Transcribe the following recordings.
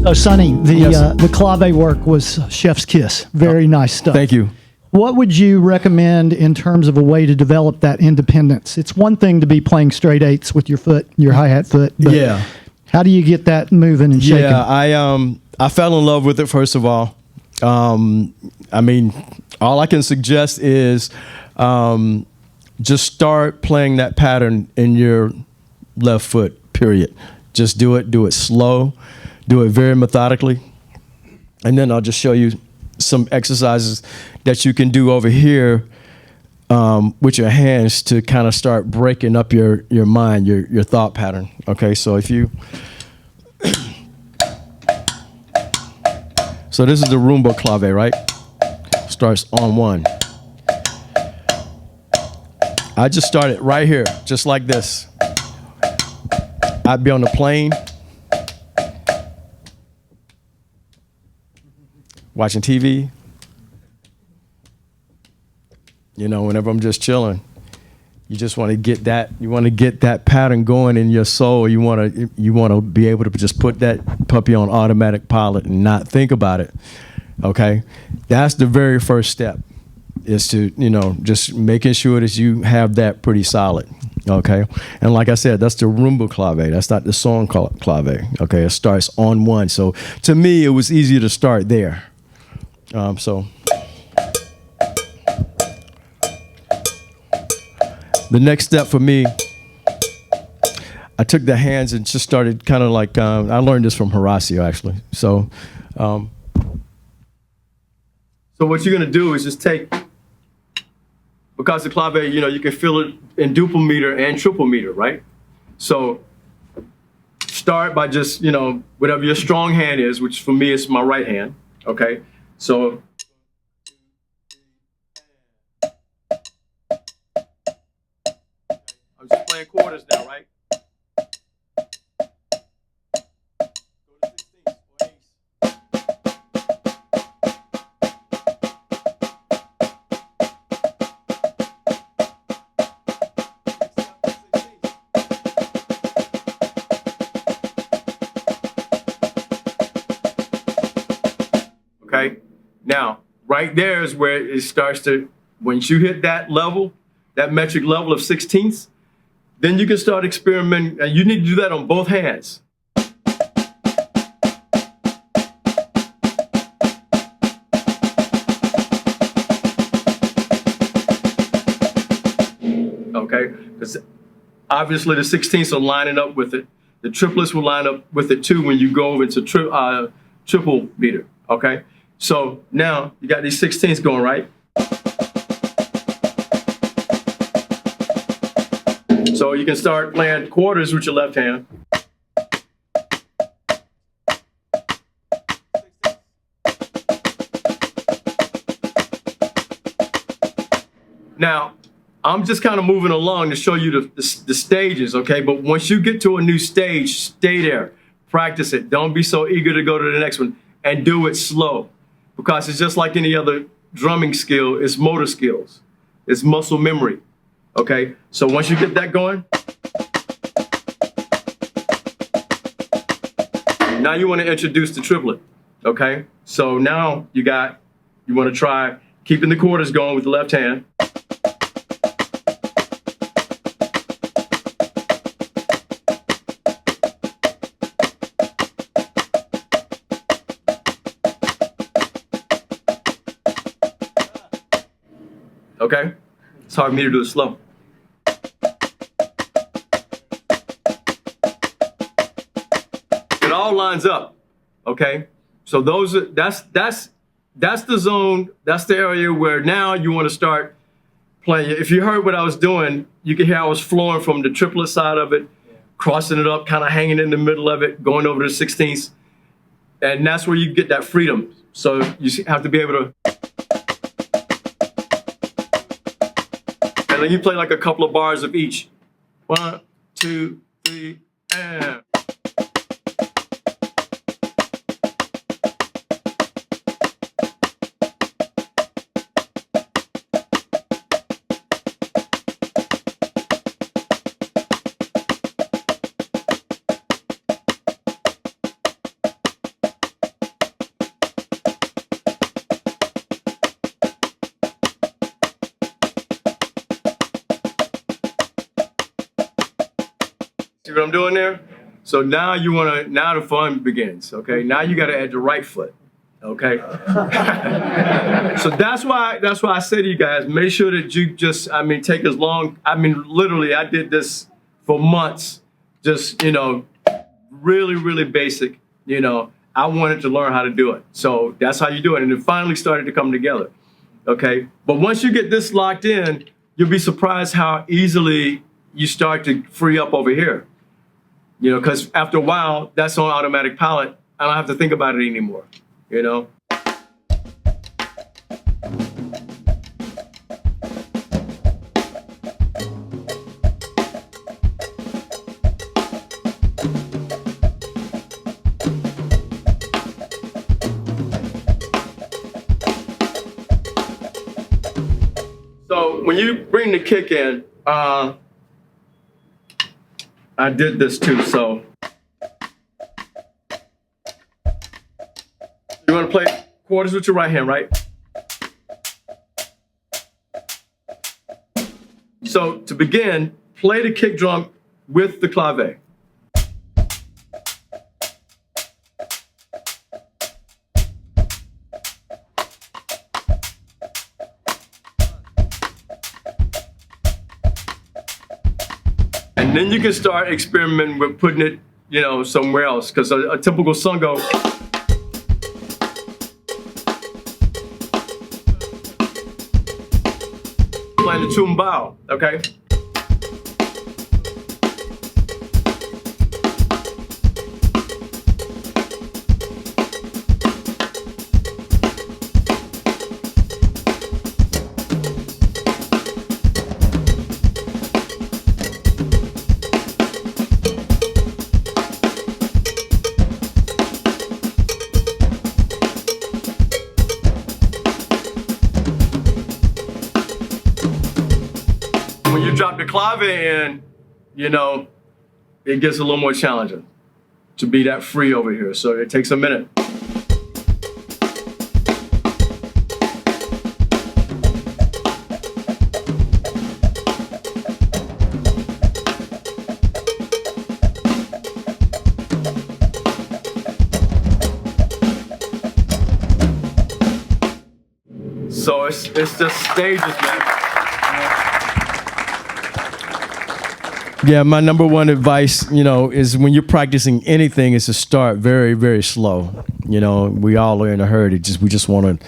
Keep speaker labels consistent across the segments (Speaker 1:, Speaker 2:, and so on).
Speaker 1: So, Sonny, the clave work was chef's kiss. Very nice stuff.
Speaker 2: Thank you.
Speaker 1: What would you recommend in terms of a way to develop that independence? It's one thing to be playing straight eights with your foot, your hi-hat foot. But
Speaker 2: Yeah.
Speaker 1: how do you get that moving and shaking?
Speaker 2: Yeah, I fell in love with it, first of all. I mean, all I can suggest is just start playing that pattern in your left foot, period. Just do it slow, do it very methodically. And then I'll just show you some exercises that you can do over here with your hands to kind of start breaking up your mind, your thought pattern. Okay, so if you, so this is the Rumba clave, right? Starts on one. I just started right here, just like this. I'd be on the plane, watching TV. You know, whenever I'm just chilling, you just want to get that. You want to get that pattern going in your soul. You want to be able to just put that puppy on automatic pilot and not think about it. Okay, that's the very first step. Is to, you know, just making sure that you have that pretty solid. Okay, and like I said, that's the Rumba clave. That's not the song clave. Okay, it starts on one. So to me, it was easier to start there. So the next step for me, I took the hands and just started kind of like, I learned this from Horacio actually. So what you're gonna do is just take, because the clave, you know, you can feel it in duple meter and triple meter, right? So start by just, you know, whatever your strong hand is, which for me is my right hand, okay? So I'm just playing quarters now, right? Okay, now right there is where it starts to, once you hit that level, that metric level of sixteenths, then you can start experimenting, and you need to do that on both hands. Okay, because obviously the sixteenths are lining up with it. The triplets will line up with it too when you go over into triple meter, okay? So now you got these sixteenths going, right? So you can start playing quarters with your left hand. Now, I'm just kind of moving along to show you the stages, okay? But once you get to a new stage, stay there, practice it. Don't be so eager to go to the next one, and do it slow. Because it's just like any other drumming skill, it's motor skills. It's muscle memory, okay? So once you get that going, now you want to introduce the triplet, okay? So now you want to try keeping the quarters going with the left hand. Okay? It's hard for me to do it slow. It all lines up, okay? So that's the zone, that's the area where now you want to start playing. If you heard what I was doing, you can hear I was flowing from the triplet side of it, crossing it up, kind of hanging in the middle of it, going over to the 16ths. And that's where you get that freedom. So you have to be able to, and then you play like a couple of bars of each. 1, 2, 3, and. See what I'm doing there? So now now the fun begins, okay? Now you gotta add the right foot, okay? So that's why I say to you guys, make sure that you just, take as long, literally I did this for months, just, really, really basic, I wanted to learn how to do it. So that's how you do it. And it finally started to come together, okay? But once you get this locked in, you'll be surprised how easily you start to free up over here. Because after a while, that's on automatic pilot. I don't have to think about it anymore, So when you bring the kick in, I did this too, so. You want to play quarters with your right hand, right? So to begin, play the kick drum with the clave. And then you can start experimenting with putting it, somewhere else. Because a typical songo. Playing the tumbao, okay? When you drop the clave in, it gets a little more challenging to be that free over here. So it takes a minute. So it's just stages, man. Yeah, my number one advice, is when you're practicing anything is to start very, very slow. We all are in a hurry. We just want to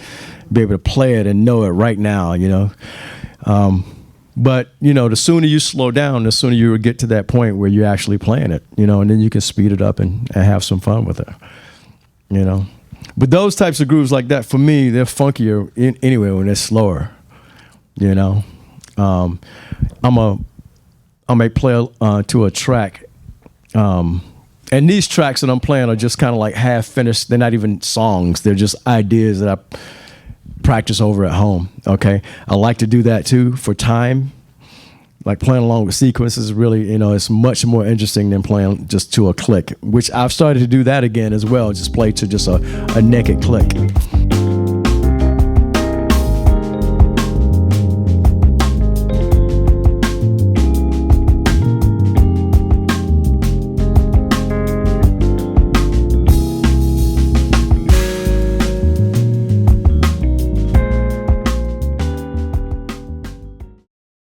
Speaker 2: be able to play it and know it right now, But, the sooner you slow down, the sooner you will get to that point where you're actually playing it, and then you can speed it up and have some fun with it, But those types of grooves like that, for me, they're funkier anyway when they're slower, I may play to a track, and these tracks that I'm playing are just kind of like half finished. They're not even songs. They're just ideas that I practice over at home, okay? I like to do that too for time. Like playing along with sequences really, it's much more interesting than playing just to a click, which I've started to do that again as well, just play to just a naked click.